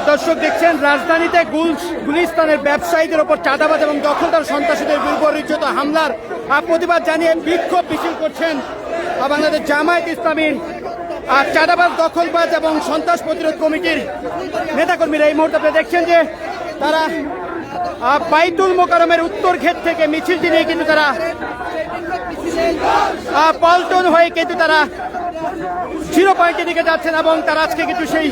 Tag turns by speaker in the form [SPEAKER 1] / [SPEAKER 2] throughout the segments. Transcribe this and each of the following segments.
[SPEAKER 1] দর্শক দেখছেন রাজধানীতে গুলিস্তানের ব্যবসায়ীদের ওপর চাঁদাবাজ এবং দখলদার সন্ত্রাসীদের বর্বরোচিত হামলার প্রতিবাদ জানিয়ে বিক্ষোভ মিছিল করছেন বাংলাদেশ জামায়াত ইসলামীর চাঁদাবাজ দখলবাজ এবং সন্ত্রাস প্রতিরোধ কমিটির নেতাকর্মীরা। এই মুহূর্তে আপনি দেখছেন যে তারা বাইতুল মোকাররমের উত্তর ঘেট থেকে মিছিলটি নিয়ে কিন্তু তারা পল্টন হয়ে কিন্তু তারা 0 পয়েন্টের দিকে যাচ্ছেন এবং তারা আজকে কিন্তু সেই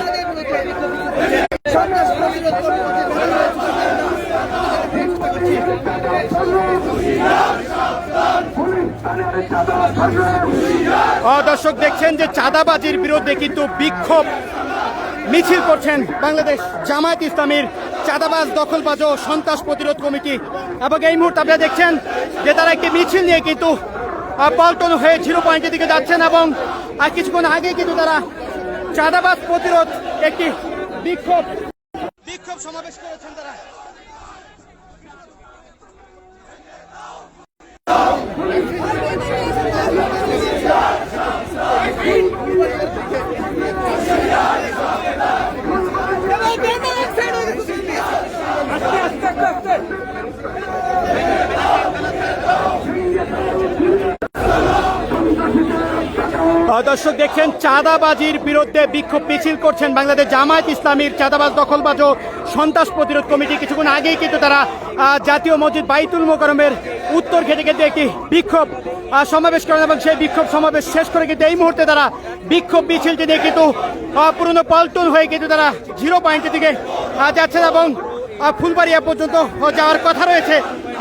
[SPEAKER 1] দর্শক দেখছেন যে চাঁদাবাজির বিরুদ্ধে কিন্তু বিক্ষোভ মিছিল করছেন বাংলাদেশ জামায়াত ইসলামীর চাঁদাবাজ দখলবাজ ও সন্ত্রাস প্রতিরোধ কমিটি। এবং এই মুহূর্তে আপনারা দেখছেন যে তারা একটি মিছিল নিয়ে কিন্তু পল্টন হয়ে 0 পয়েন্টের দিকে যাচ্ছেন এবং কিছুক্ষণ আগে কিন্তু তারা চাঁদাবাজ প্রতিরোধ একটি বিক্ষোভ সমাবেশ করেছেন তারা। দর্শক দেখছেন চাঁদাবাজির বিরুদ্ধে বিক্ষোভ মিছিল করছেন বাংলাদেশ জামায়াত ইসলামীর চাঁদাবাজ দখলবাজ ও সন্ত্রাস প্রতিরোধ কমিটি। কিছুক্ষণ আগেই কিন্তু তারা জাতীয় মসজিদ বাইতুল মোকাররমের উত্তর ঘেটে কিন্তু একটি বিক্ষোভ সমাবেশ করেন এবং সেই বিক্ষোভ সমাবেশ শেষ করে কিন্তু এই মুহূর্তে তারা বিক্ষোভ মিছিলটি নিয়ে কিন্তু পুরনো পল্টন হয়ে কিন্তু তারা 0 পয়েন্টের দিকে যাচ্ছেন এবং ফুলবাড়িয়া পর্যন্ত যাওয়ার কথা রয়েছে।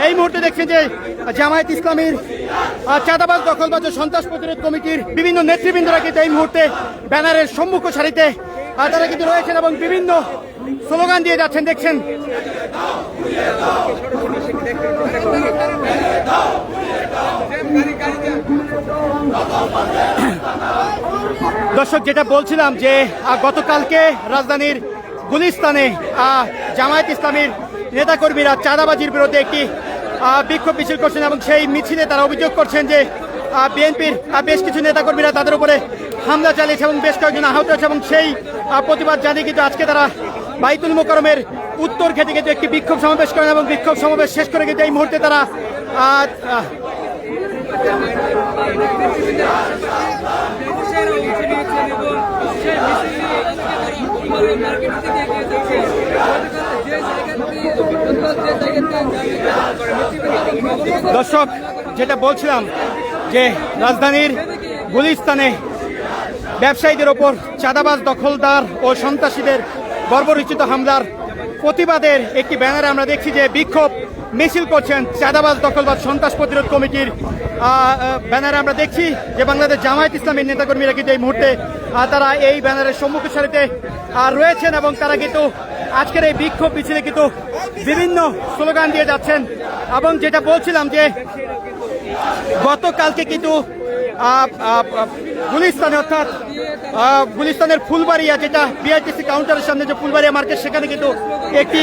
[SPEAKER 1] এই মুহূর্তে দেখছেন যে জামায়াত ইসলামীর চাঁদাবাজ দখলবাজ ও সন্ত্রাস প্রতিরোধ কমিটির বিভিন্ন নেতৃবৃন্দরা কিন্তু এই মুহূর্তে ব্যানারের সম্মুখ সারিতে তারা কিন্তু রয়েছেন এবং বিভিন্ন স্লোগান দিয়ে যাচ্ছেন। দেখছেন দর্শক যেটা বলছিলাম যে গতকালকে রাজধানীর গুলিস্তানে জামায়াত ইসলামীর নেতাকর্মীরা চাঁদাবাজির বিরুদ্ধে একটি বিক্ষোভ মিছিল করছেন এবং সেই মিছিলে তারা অভিযোগ করছেন যে বিএনপির বেশ কিছু নেতাকর্মীরা তাদের উপরে হামলা চালিয়েছে এবং বেশ কয়েকজন আহত হয়েছে এবং সেই প্রতিবাদ জানিয়ে কিন্তু আজকে তারা বাইতুল মোকাররমের উত্তর ঘেটে কিন্তু একটি বিক্ষোভ সমাবেশ করেন এবং বিক্ষোভ সমাবেশ শেষ করে কিন্তু এই মুহূর্তে তারা দর্শক যেটা বলছিলাম যে রাজধানীর গুলিস্তানে ব্যবসায়ীদের ওপর চাঁদাবাজ দখলদার ও সন্ত্রাসীদের বর্বরোচিত হামলার প্রতিবাদের একটি ব্যানারে আমরা দেখছি যে বিক্ষোভ মিছিল করছেন চাঁদাবাজ দখলবাজ সন্ত্রাস প্রতিরোধ কমিটির ব্যানারে। আমরা দেখছি যে বাংলাদেশ জামায়াত ইসলামীর নেতাকর্মীরা কিন্তু এই মুহূর্তে তারা এই ব্যানারের সম্মুখের সারিতে রয়েছেন এবং তারা কিন্তু আজকের এই বিক্ষোভ মিছিলে কিন্তু বিভিন্ন স্লোগান দিয়ে যাচ্ছেন। এবং যেটা বলছিলাম যে গতকালকে কিন্তু গুলিস্তানে অর্থাৎ গুলিস্তানের ফুলবাড়িয়া যেটা বিআরটিসি কাউন্টারের সামনে যে ফুলবাড়িয়া মার্কেট, সেখানে কিন্তু একটি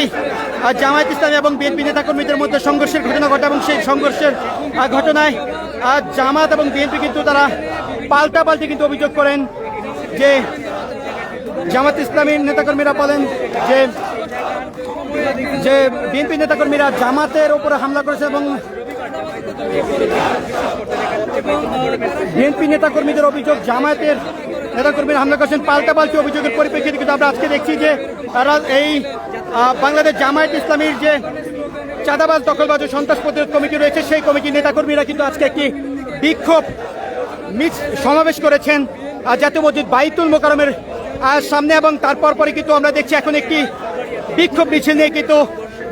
[SPEAKER 1] জামায়াত ইসলামী এবং বিএনপি নেতাকর্মীদের মধ্যে সংঘর্ষের ঘটনা ঘটে এবং সেই সংঘর্ষের ঘটনায় জামাত এবং বিএনপি কিন্তু তারা পাল্টাপাল্টি কিন্তু অভিযোগ করেন যে জামাত ইসলামীর নেতাকর্মীরা বলেন যে বিএনপি নেতাকর্মীরা জামাতের উপরে হামলা করেছে এবং বিএনপি নেতাকর্মীদের অভিযোগ জামায়াতের নেতাকর্মীরা হামলা করেছেন। পাল্টাপাল্টি অভিযোগের পরিপ্রেক্ষিতে কিন্তু আমরা আজকে দেখছি যে এই বাংলাদেশ জামায়াত ইসলামীর যে চাঁদাবাজ দখলবাজ ও সন্ত্রাস প্রতিরোধ কমিটি রয়েছে সেই কমিটির নেতাকর্মীরা কিন্তু আজকে একটি বিক্ষোভ সমাবেশ করেছেন জাতীয় মসজিদ বাইতুল মোকাররমের সামনে এবং তারপর পরে কিন্তু আমরা দেখছি এখন একটি বিক্ষোভ মিছিল নিয়ে কিন্তু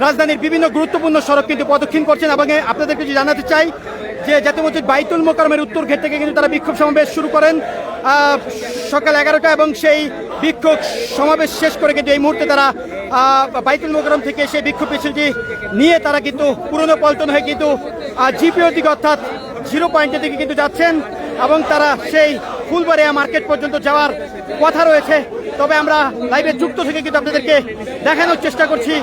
[SPEAKER 1] রাজধানীর বিভিন্ন গুরুত্বপূর্ণ সড়ক কিন্তু প্রদক্ষিণ করছেন। এবং আপনাদেরকে জানাতে চাই যে জাতীয় মসজিদ বাইতুল মোকাররমের উত্তর ঘেট থেকে কিন্তু তারা বিক্ষোভ সমাবেশ শুরু করেন সকাল 11টা এবং সেই বিক্ষোভ সমাবেশ শেষ করে কিন্তু এই মুহূর্তে তারা বাইতুল মোকাররম থেকে সেই বিক্ষোভ মিছিলটি নিয়ে তারা কিন্তু পুরনো পল্টন হয়ে কিন্তু জিপিওর দিকে অর্থাৎ 0 পয়েন্টের দিকে কিন্তু যাচ্ছেন এবং তারা সেই ফুলবাড়িয়া মার্কেট পর্যন্ত যাওয়ার কথা রয়েছে। তবে আমরা লাইভে যুক্ত থেকে কিন্তু আপনাদেরকে দেখানোর চেষ্টা করছি।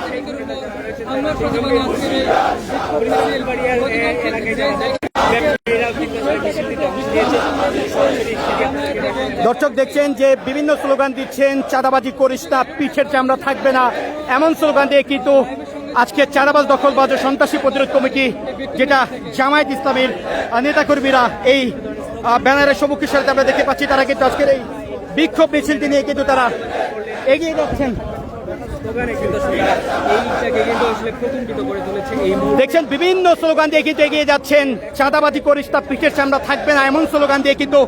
[SPEAKER 1] দর্শক দর্শক দেখছেন যে বিভিন্ন স্লোগান দিচ্ছেন, চাঁদাবাজি করিস না, পিঠের চামড়া থাকবে না, এমন স্লোগান দিয়ে কিন্তু আজকে চাঁদাবাজ দখলবাজ ও সন্ত্রাসী প্রতিরোধ কমিটি, যেটা জামায়াত ইসলামীর নেতাকর্মীরা এই ব্যানারের সম্মুখের সাথে আমরা দেখতে পাচ্ছি, তারা কিন্তু আজকের এই বিক্ষোভ মিছিলটি নিয়ে কিন্তু তারা এগিয়ে যাচ্ছেন। দেখছেন বিভিন্ন স্লোগান দিয়ে কিন্তু এগিয়ে যাচ্ছেন, চাঁদাবাজি করিস না, পিঠের চামড়া থাকবে না, এমন স্লোগান দিয়ে কিন্তু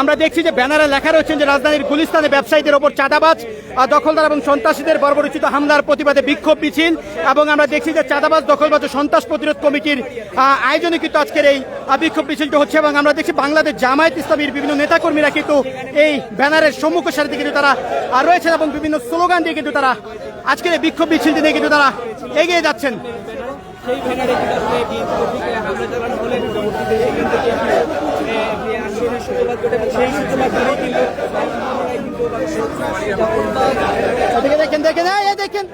[SPEAKER 1] আমরা দেখছি যে ব্যানারে লেখা রয়েছেন যে রাজধানীর গুলিস্তানে ব্যবসায়ীদের ওপর চাঁদাবাজ, দখলদার এবং সন্ত্রাসীদের বর্বরোচিত হামলার প্রতিবাদে বিক্ষোভ মিছিল। এবং আমরা দেখছি যে চাঁদাবাজ, দখলবাজ ও সন্ত্রাস প্রতিরোধ কমিটির আয়োজনে কিন্তু আজকের এই বিক্ষোভ মিছিলটি হচ্ছে। এবং আমরা দেখছি বাংলাদেশ জামায়াত ইসলামীর বিভিন্ন নেতাকর্মীরা কিন্তু এই ব্যানারের সম্মুখের সারিতে কিন্তু তারা রয়েছেন এবং বিভিন্ন স্লোগান দিয়ে কিন্তু তারা আজকের এই বিক্ষোভ মিছিলটি নিয়ে কিন্তু তারা এগিয়ে যাচ্ছেন।
[SPEAKER 2] সেই ব্যানারে কিন্তু আসলে হামলা চালানো হলে সূত্রপাত ঘটে এবং সেই সূত্রপাত ধরেই কিন্তু
[SPEAKER 1] দেখেন দেখেন দেখেন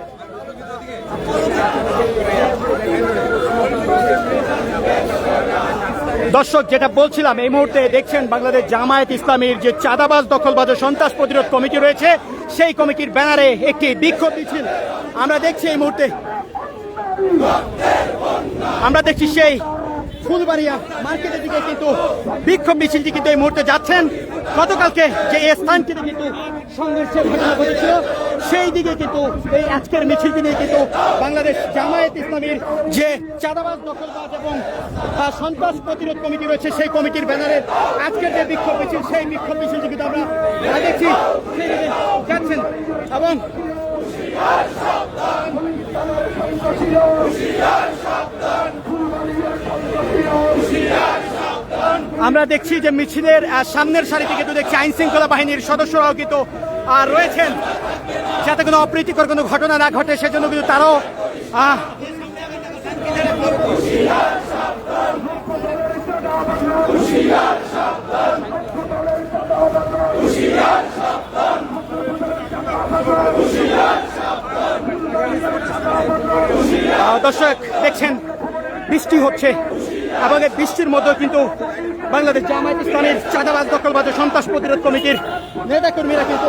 [SPEAKER 1] দর্শক, যেটা বলছিলাম, এই মুহূর্তে দেখছেন বাংলাদেশ জামায়াত ইসলামীর যে চাঁদাবাজ, দখলবাজ ও সন্ত্রাস প্রতিরোধ কমিটি রয়েছে, সেই কমিটির ব্যানারে একটি বিক্ষোভ মিছিল আমরা দেখছি। এই মুহূর্তে আমরা দেখছি সেই ফুলবাড়িয়া মার্কেটের দিকে কিন্তু বিক্ষোভ মিছিলটি কিন্তু এই মুহূর্তে যাচ্ছেন। গতকালকে যে স্থানটিতে কিন্তু সংঘর্ষের ঘটনা ঘটেছিল, সেই দিকে কিন্তু এই আজকের মিছিলটি নিয়ে কিন্তু বাংলাদেশ জামায়াত ইসলামীর যে চাঁদাবাজ, দখলবাজ এবং সন্ত্রাস প্রতিরোধ কমিটি রয়েছে, সেই কমিটির ব্যানারে আজকের যে বিক্ষোভ মিছিল, সেই বিক্ষোভ মিছিলটি কিন্তু আমরা দেখছি সেই দিকে যাচ্ছেন। এবং আমরা দেখছি যে মিছিলের সামনের সারিতে কিন্তু দেখছি আইন শৃঙ্খলা বাহিনীর সদস্যরাও কিন্তু রয়েছেন, যাতে কোনো অপ্রীতিকর কোনো ঘটনা না ঘটে সেজন্য কিন্তু তারাও দর্শক দেখছেন বৃষ্টি হচ্ছে এবং এই বৃষ্টির মধ্যে কিন্তু বাংলাদেশ জামায়াত ইসলামীর চাঁদাবাজ, দখলবাজ ও সন্ত্রাস প্রতিরোধ কমিটির নেতাকর্মীরা কিন্তু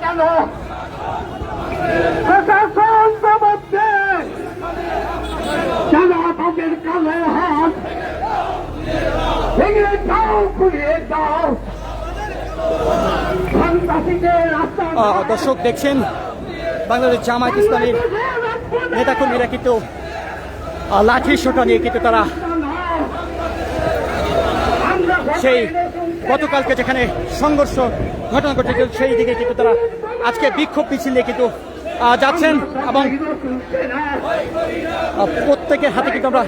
[SPEAKER 3] কেন প্রশাসন জবাবতে চাঁদাবাজের কালো হাত ভেঙে দাও, ঘুরিয়ে দাও।
[SPEAKER 1] দর্শক দেখছেন বাংলাদেশ জামায়াত ইসলামীর নেতাকর্মীরা কিন্তু লাঠি সোটা নিয়ে কিন্তু তারা সেই গতকালকে যেখানে সংঘর্ষ ঘটনা ঘটেছিল সেই দিকে কিন্তু তারা আজকে বিক্ষোভ মিছিল নিয়ে কিন্তু যাচ্ছেন এবং প্রত্যেকের হাতে কিন্তু আমরা